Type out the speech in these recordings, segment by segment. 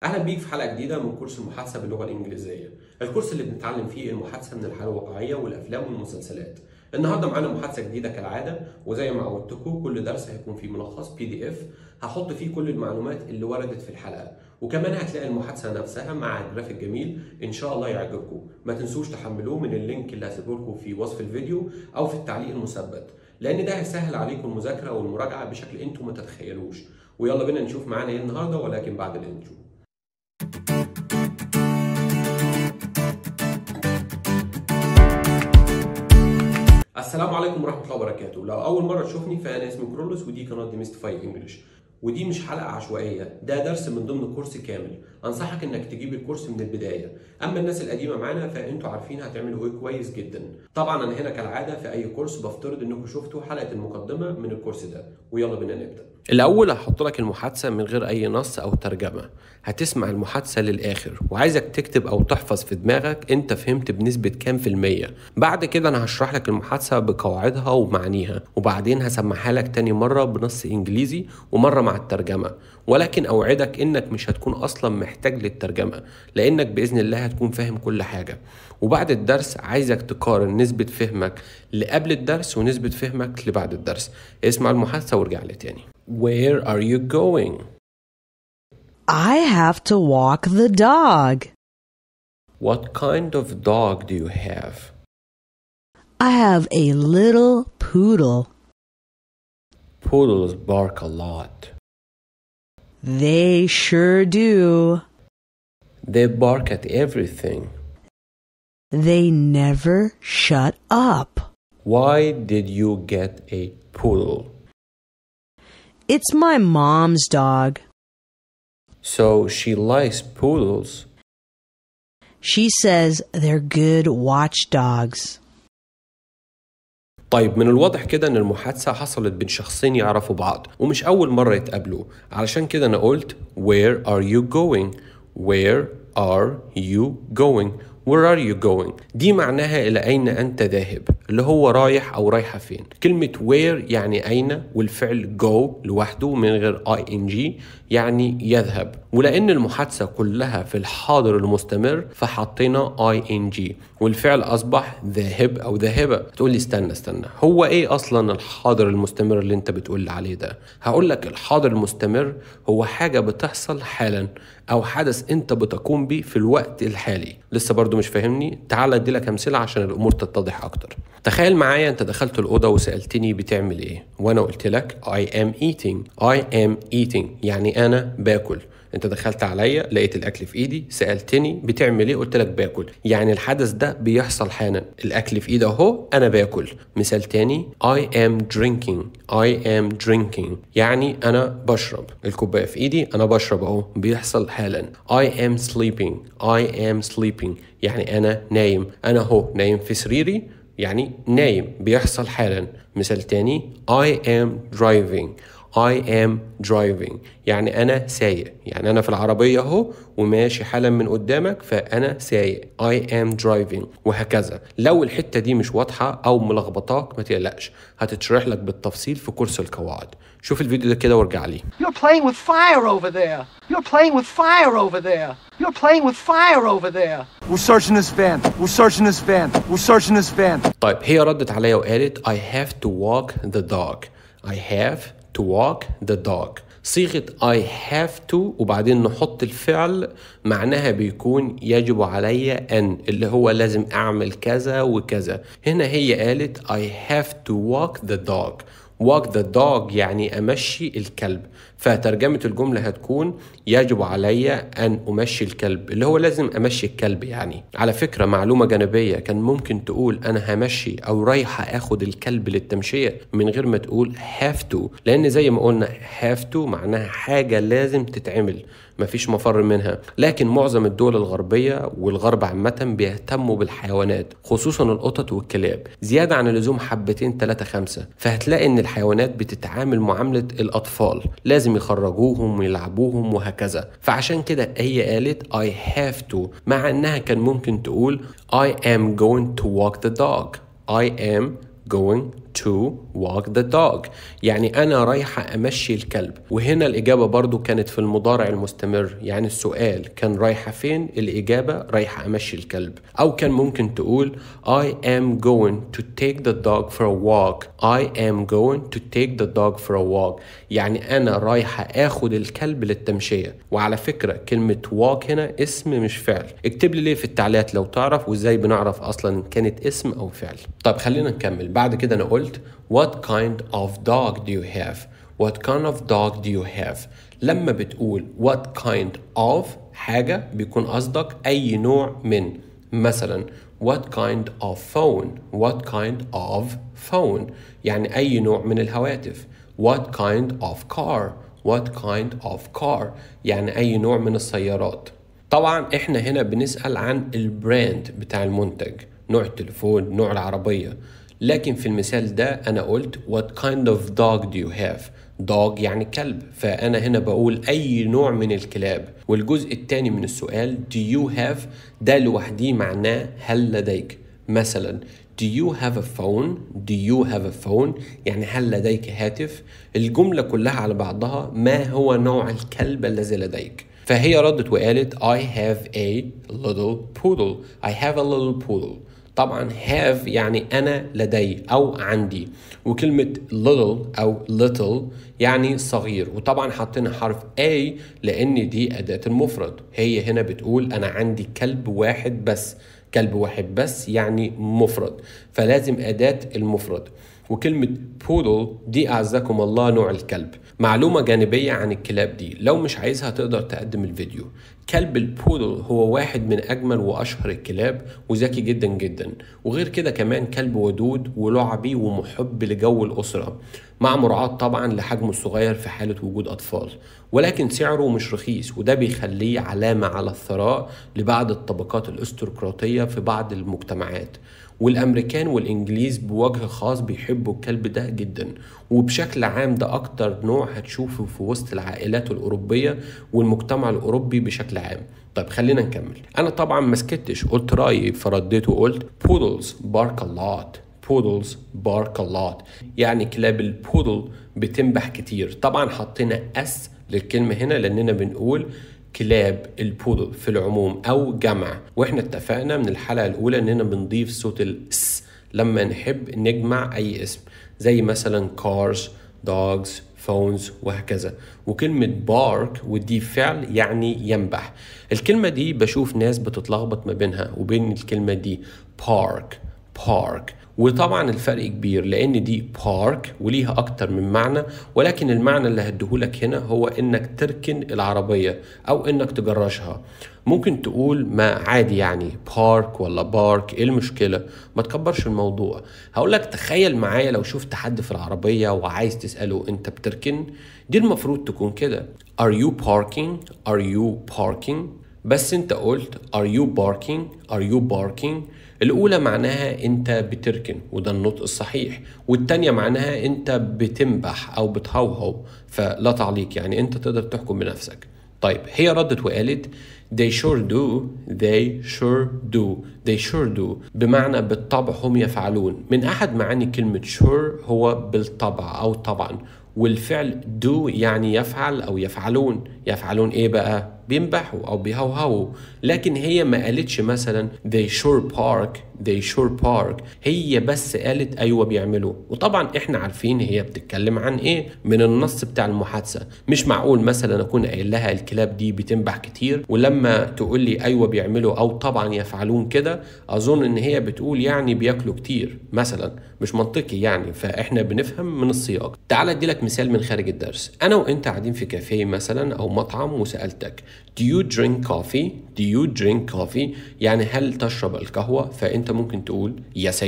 أهلا بيك في حلقة جديدة من كورس المحادثة باللغة الإنجليزية. الكورس اللي بنتعلم فيه المحادثة من الحياة الواقعية والأفلام والمسلسلات. النهاردة معانا محادثة جديدة كالعادة، وزي ما عودتكم كل درس هيكون فيه ملخص PDF هحط فيه كل المعلومات اللي وردت في الحلقة، وكمان هتلاقي المحادثة نفسها مع جرافيك جميل إن شاء الله يعجبكم. ما تنسوش تحملوه من اللينك اللي هسيبه لكم في وصف الفيديو أو في التعليق المثبت، لأن ده هيسهل عليكم المذاكرة والمراجعة بشكل أنتم ما تتخيلوش. ويلا بينا نشوف معانا إيه النهاردة، ولكن بعد الانترو. السلام عليكم ورحمة الله وبركاته. لو أول مرة تشوفني فأنا اسمي كرولوس، ودي قناة ديميستيفاي انجلش، ودي مش حلقة عشوائية، ده درس من ضمن كورس كامل. أنصحك إنك تجيب الكورس من البداية. أما الناس القديمة معانا فأنتوا عارفين هتعملوا إيه كويس جدا. طبعا أنا هنا كالعادة في أي كورس بفترض إنكم شفتوا حلقة المقدمة من الكورس ده، ويلا بينا نبدأ. الأول هحط لك المحادثة من غير أي نص أو ترجمة، هتسمع المحادثة للآخر وعايزك تكتب أو تحفظ في دماغك أنت فهمت بنسبة كام في المية. بعد كده أنا هشرح لك المحادثة بقواعدها ومعانيها، وبعدين هسمعها لك تاني مرة بنص إنجليزي ومرة مع الترجمة. ولكن أوعدك إنك مش هتكون أصلا محتاج للترجمة، لأنك بإذن الله هتكون فاهم كل حاجة. وبعد الدرس عايزك تقارن نسبة فهمك لقبل الدرس ونسبة فهمك لبعد الدرس. اسمع المحادثة وارجع لي تاني. Where are you going? I have to walk the dog. What kind of dog do you have? I have a little poodle. Poodles bark a lot. They sure do. They bark at everything. They never shut up. Why did you get a poodle? It's my mom's dog. So she likes poodles. She says they're good watchdogs. طيب من الواضح كده ان المحادثة حصلت بين شخصين يعرفوا بعض ومش اول مرة يتقابلوا، علشان كده انا قلت Where are you going? Where are you going? Where are you going? دي معناها إلى أين أنت ذاهب، اللي هو رايح أو رايحة فين. كلمة where يعني أين، والفعل go لوحده من غير ing يعني يذهب. ولأن المحادثة كلها في الحاضر المستمر فحطينا ing، والفعل أصبح ذاهب أو ذاهبة. تقول لي استنى، هو إيه أصلا الحاضر المستمر اللي أنت بتقول عليه ده؟ هقول لك الحاضر المستمر هو حاجة بتحصل حالا أو حدث أنت بتقوم به في الوقت الحالي. لسه برضو مش فاهمني؟ تعال أدي لك أمثلة عشان الأمور تتضح أكتر. تخيل معايا أنت دخلت الأوضة وسألتني بتعمل إيه، وأنا قلت لك I am eating يعني أنا باكل. انت دخلت عليا لقيت الاكل في ايدي، سألتني بتعمل ايه، قلت لك باكل. يعني الحدث ده بيحصل حالا، الاكل في ايدي اهو انا باكل. مثال تاني I am drinking يعني انا بشرب، الكوبايه في ايدي انا بشرب اهو بيحصل حالا. I am sleeping يعني انا نايم، انا اهو نايم في سريري يعني نايم بيحصل حالا. مثال تاني I am driving يعني أنا سايق، يعني أنا في العربية أهو وماشي حالا من قدامك فأنا سايق I am driving، وهكذا. لو الحتة دي مش واضحة أو ملخبطاك ما تقلقش، هتتشرح لك بالتفصيل في كورس القواعد. شوف الفيديو ده كده وارجع لي. You're playing with fire over there. You're playing with fire over there. You're playing with fire over there. We're searching this van. We're searching this van. We're searching this van. طيب هي ردت عليا وقالت I have to walk the dog. I have to walk the dog. صيغة I have to وبعدين نحط الفعل معناها بيكون يجب علي أن، اللي هو لازم أعمل كذا وكذا. هنا هي قالت I have to walk the dog. walk the dog يعني أمشي الكلب، فترجمة الجملة هتكون يجب علي أن أمشي الكلب، اللي هو لازم أمشي الكلب. يعني على فكرة معلومة جانبية، كان ممكن تقول أنا همشي أو رايحة أخد الكلب للتمشية من غير ما تقول have to، لأن زي ما قلنا have to معناها حاجة لازم تتعمل مفيش مفر منها. لكن معظم الدول الغربية والغرب عامة بيهتموا بالحيوانات، خصوصا القطط والكلاب زيادة عن اللزوم حبتين 3-5. فهتلاقي ان الحيوانات بتتعامل معاملة الأطفال، لازم يخرجوهم ويلعبوهم وهكذا. فعشان كده هي قالت I have to، مع انها كان ممكن تقول I am going to walk the dog. I am going to walk the dog. يعني أنا رايحة أمشي الكلب. وهنا الإجابة برضو كانت في المضارع المستمر، يعني السؤال كان رايحة فين، الإجابة رايحة أمشي الكلب. أو كان ممكن تقول I am going to take the dog for a walk. I am going to take the dog for a walk. يعني أنا رايحة آخد الكلب للتمشية. وعلى فكرة كلمة walk هنا اسم مش فعل. اكتب لي ليه في التعليقات لو تعرف، وإزاي بنعرف أصلا كانت اسم أو فعل. طيب خلينا نكمل. بعد كده أنا قلت What kind of dog do you have? What kind of dog do you have? لما بتقول what kind of حاجة بيكون قصدك أي نوع من. مثلا what kind of phone? What kind of phone؟ يعني أي نوع من الهواتف. What kind of car? What kind of car؟ يعني أي نوع من السيارات. طبعا احنا هنا بنسأل عن البراند بتاع المنتج، نوع التليفون، نوع العربية. لكن في المثال ده أنا قلت what kind of dog do you have؟ dog يعني كلب، فأنا هنا بقول أي نوع من الكلاب. والجزء الثاني من السؤال do you have ده لوحديه معناه هل لديك. مثلا do you have a phone؟ do you have a phone يعني هل لديك هاتف. الجملة كلها على بعضها ما هو نوع الكلب الذي لديك. فهي ردت وقالت I have a little poodle. I have a little poodle. طبعا have يعني أنا لدي أو عندي، وكلمة little أو little يعني صغير. وطبعا حطينا حرف A لأن دي أداة المفرد. هي هنا بتقول أنا عندي كلب واحد بس. كلب واحد بس يعني مفرد، فلازم أداة المفرد. وكلمة poodle دي أعزكم الله نوع الكلب. معلومة جانبية عن الكلاب دي لو مش عايزها تقدر تقدم الفيديو. كلب البودل هو واحد من أجمل وأشهر الكلاب وذكي جدا جدا، وغير كده كمان كلب ودود ولعبي ومحب لجو الأسرة، مع مراعاة طبعا لحجمه الصغير في حالة وجود أطفال. ولكن سعره مش رخيص، وده بيخليه علامة على الثراء لبعض الطبقات الأستروقراطية في بعض المجتمعات. والأمريكان والإنجليز بوجه خاص بيحبوا الكلب ده جدا، وبشكل عام ده أكتر نوع هتشوفه في وسط العائلات الأوروبية والمجتمع الأوروبي بشكل عام. طيب خلينا نكمل. أنا طبعا ما سكتش، قلت رأيي فرديت وقلت poodles bark a lot. poodles bark a lot يعني كلاب البودل بتنبح كتير. طبعا حطينا اس للكلمة هنا لأننا بنقول كلاب البودل في العموم أو جمع، وإحنا اتفقنا من الحلقة الأولى إننا بنضيف صوت الس لما نحب نجمع أي اسم، زي مثلا cars, dogs, phones وهكذا. وكلمة bark ودي فعل يعني ينبح. الكلمة دي بشوف ناس بتتلخبط ما بينها وبين الكلمة دي park. وطبعا الفرق كبير لان دي بارك وليها اكتر من معنى، ولكن المعنى اللي هديهولك هنا هو انك تركن العربية او انك تجرشها. ممكن تقول ما عادي يعني بارك ولا بارك، ايه المشكلة؟ ما تكبرش الموضوع. هقولك تخيل معايا لو شفت حد في العربية وعايز تسأله انت بتركن، دي المفروض تكون كده are you parking بس انت قلت are you barking. الأولى معناها أنت بتركن وده النطق الصحيح، والتانية معناها أنت بتنبح أو بتهوهو، فلا تعليق يعني أنت تقدر تحكم بنفسك. طيب هي ردت وقالت they sure do بمعنى بالطبع هم يفعلون. من أحد معاني كلمة sure هو بالطبع أو طبعا، والفعل do يعني يفعل أو يفعلون. يفعلون إيه بقى؟ بينبحوا أو بيهوهوا. لكن هي ما قالتش مثلا they sure park، هي بس قالت أيوة بيعملوا. وطبعا إحنا عارفين هي بتتكلم عن إيه من النص بتاع المحادثة. مش معقول مثلا أكون قايل لها الكلاب دي بتنبح كتير ولما تقول لي أيوة بيعملوا أو طبعا يفعلون كده أظن إن هي بتقول يعني بياكلوا كتير مثلا. مش منطقي يعني، فإحنا بنفهم من السياق. تعال أديلك مثال من خارج الدرس. أنا وإنت قاعدين في كافيه مثلا أو مطعم وسألتك Do you drink coffee يعني هل تشرب القهوة؟ فأنت ممكن تقول Yes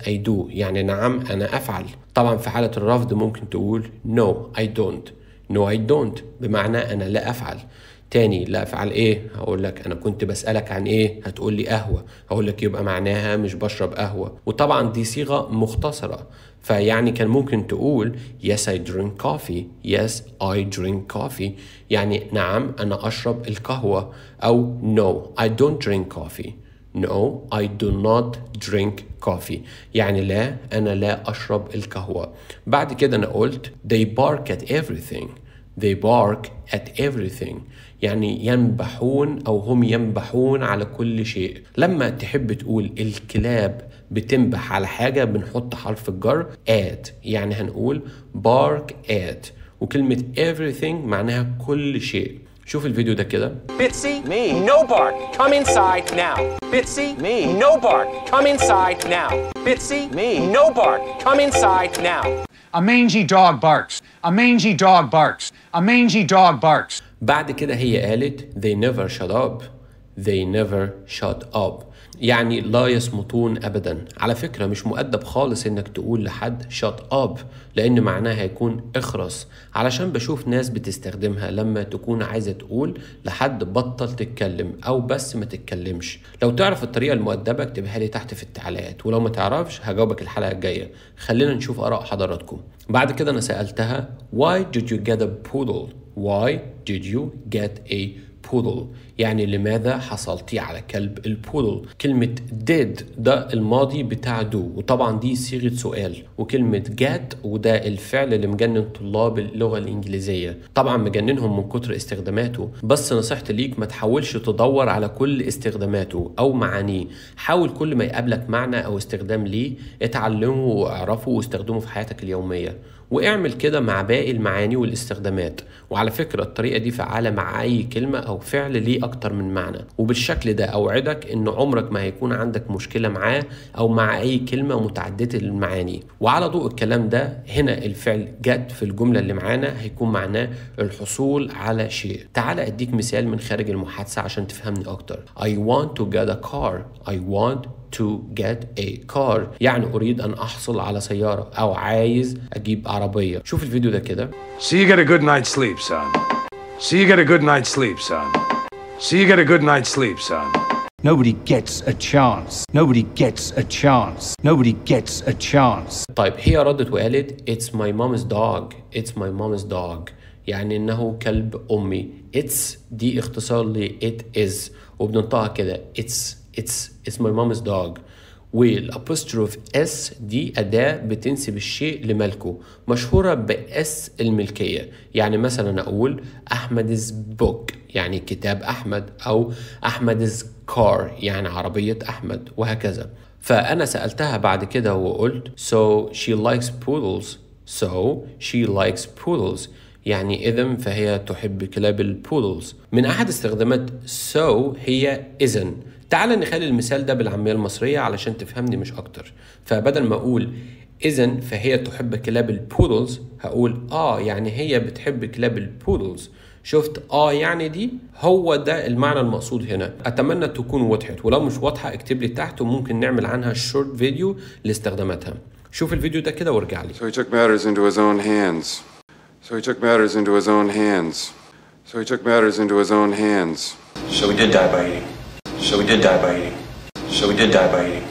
I do يعني نعم أنا أفعل. طبعا في حالة الرفض ممكن تقول No I don't بمعنى أنا لا أفعل. تاني لا أفعل إيه؟ هقول لك أنا كنت بسألك عن إيه؟ هتقول لي قهوة، هقول لك يبقى معناها مش بشرب قهوة. وطبعا دي صيغة مختصرة، فيعني كان ممكن تقول Yes I drink coffee يعني نعم أنا أشرب القهوة، أو No I don't drink coffee. No, I do not drink coffee. يعني لا، أنا لا أشرب القهوة. بعد كده أنا قلت they bark at everything. They bark at everything. يعني ينبحون أو هم ينبحون على كل شيء. لما تحب تقول الكلاب بتنبح على حاجة بنحط حرف الجر at، يعني هنقول bark at. وكلمة everything معناها كل شيء. شوف الفيديو ده كده. Bitsy, me, no bark, come inside now. Bitsy, me, no bark, come inside now. Bitsy, me, no bark, come inside now. A mangy dog barks. A mangy dog barks. A mangy dog barks. بعد كده هي قالت they never shut up. They never shut up. يعني لا يصمتون أبدا. على فكرة مش مؤدب خالص إنك تقول لحد shut up، لأن معناها هيكون اخرس، علشان بشوف ناس بتستخدمها لما تكون عايزة تقول لحد بطل تتكلم أو بس ما تتكلمش. لو تعرف الطريقة المؤدبة اكتبها لي تحت في التعليقات، ولو ما تعرفش هجاوبك الحلقة الجاية. خلينا نشوف آراء حضراتكم. بعد كده أنا سألتها why did you get a poodle? Why did you get a poodle؟ يعني لماذا حصلتي على كلب البودل؟ كلمة did ده الماضي بتاع do، وطبعا دي صيغة سؤال. وكلمة get وده الفعل اللي مجنن طلاب اللغة الإنجليزية، طبعا مجننهم من كتر استخداماته. بس نصيحتي ليك ما تحاولش تدور على كل استخداماته أو معانيه. حاول كل ما يقابلك معنى أو استخدام ليه اتعلمه واعرفه واستخدمه في حياتك اليومية، واعمل كده مع باقي المعاني والاستخدامات. وعلى فكرة الطريقة دي فعالة مع أي كلمة أو فعل ليه أكتر من معنى. وبالشكل ده أوعدك إن عمرك ما هيكون عندك مشكلة معاه أو مع أي كلمة متعددة المعاني. وعلى ضوء الكلام ده هنا الفعل get في الجملة اللي معانا هيكون معناه الحصول على شيء. تعال أديك مثال من خارج المحادثة عشان تفهمني أكتر. I want to get a car. I want to get a car يعني أريد أن أحصل على سيارة أو عايز أجيب عربية. شوف الفيديو ده كده. So you get a good night's sleep, son. So you get a good night's sleep, son. So you get a good night's sleep, son. Nobody gets a chance. Nobody gets a chance. Nobody gets a chance. طيب هي ردت وقالت It's my mom's dog. It's my mom's dog يعني إنه كلب أمي. It's دي اختصار ل it is وبننطقها كده It's my mom's dog. والapostrophe s دي أداة بتنسب الشيء لملكه، مشهورة بأس الملكية. يعني مثلا أقول أحمد's book يعني كتاب أحمد، أو أحمد's car يعني عربية أحمد، وهكذا. فأنا سألتها بعد كده وقلت so she likes poodles. So she likes poodles يعني إذن فهي تحب كلاب البودلز. من أحد استخدامات so هي إذن. تعال نخلي المثال ده بالعامية المصرية علشان تفهمني مش أكتر. فبدل ما أقول إذن فهي تحب كلاب البودلز هقول يعني هي بتحب كلاب البودلز. شفت يعني دي هو ده المعنى المقصود هنا. أتمنى تكون وضحت، ولو مش واضحة اكتب لي تحت وممكن نعمل عنها شورت فيديو لاستخداماتها. شوف الفيديو ده كده وارجع لي. So he took matters into his own hands. So he took matters into his own hands. So he took matters into his own hands. So we did die by eating. So we did die by eating. So we did die by eating.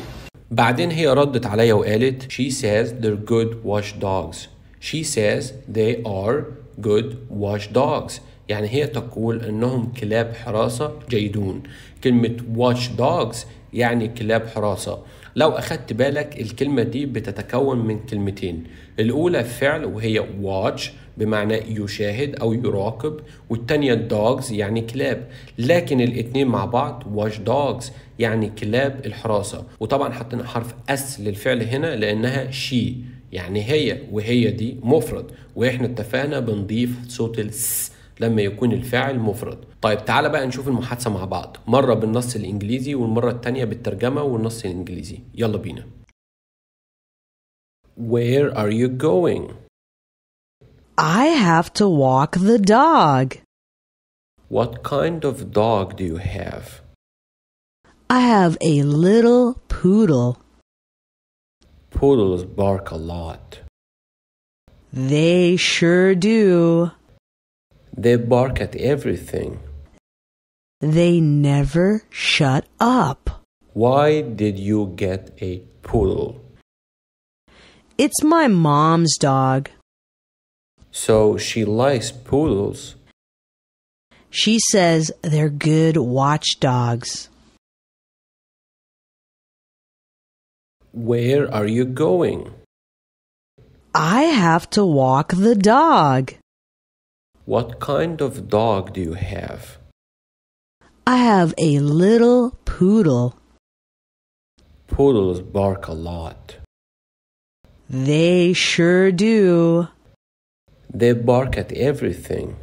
بعدين هي ردت عليا وقالت She says they're good watchdogs. She says they are good watchdogs يعني هي تقول انهم كلاب حراسة جيدون. كلمة watchdogs يعني كلاب حراسة. لو أخدت بالك الكلمة دي بتتكون من كلمتين. الأولى فعل وهي watch بمعنى يشاهد أو يراقب، والتانية dogs يعني كلاب، لكن الاتنين مع بعض watch dogs يعني كلاب الحراسة. وطبعا حطينا حرف اس للفعل هنا لأنها she يعني هي، وهي دي مفرد، وإحنا اتفقنا بنضيف صوت الس لما يكون الفاعل مفرد. طيب تعالى بقى نشوف المحادثة مع بعض، مرة بالنص الإنجليزي والمرة التانية بالترجمة والنص الإنجليزي. يلا بينا. Where are you going? I have to walk the dog. What kind of dog do you have? I have a little poodle. Poodles bark a lot. They sure do. They bark at everything. They never shut up. Why did you get a poodle? It's my mom's dog. So she likes poodles. She says they're good watchdogs. Where are you going? I have to walk the dog. What kind of dog do you have? I have a little poodle. Poodles bark a lot. They sure do. They bark at everything.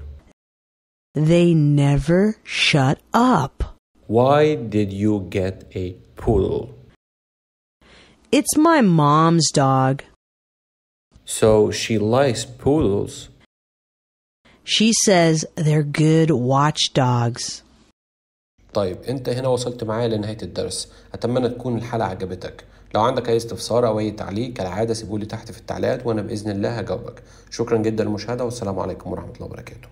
They never shut up. Why did you get a poodle? It's my mom's dog. So she likes poodles. She says they're good watchdogs. طيب انت هنا وصلت معايا لنهاية الدرس. اتمنى تكون الحلقة عجبتك. لو عندك اي استفسار او اي تعليق كالعادة سيبولي تحت في التعليقات وانا بإذن الله هجاوبك. شكرا جدا للمشاهدة والسلام عليكم ورحمة الله وبركاته.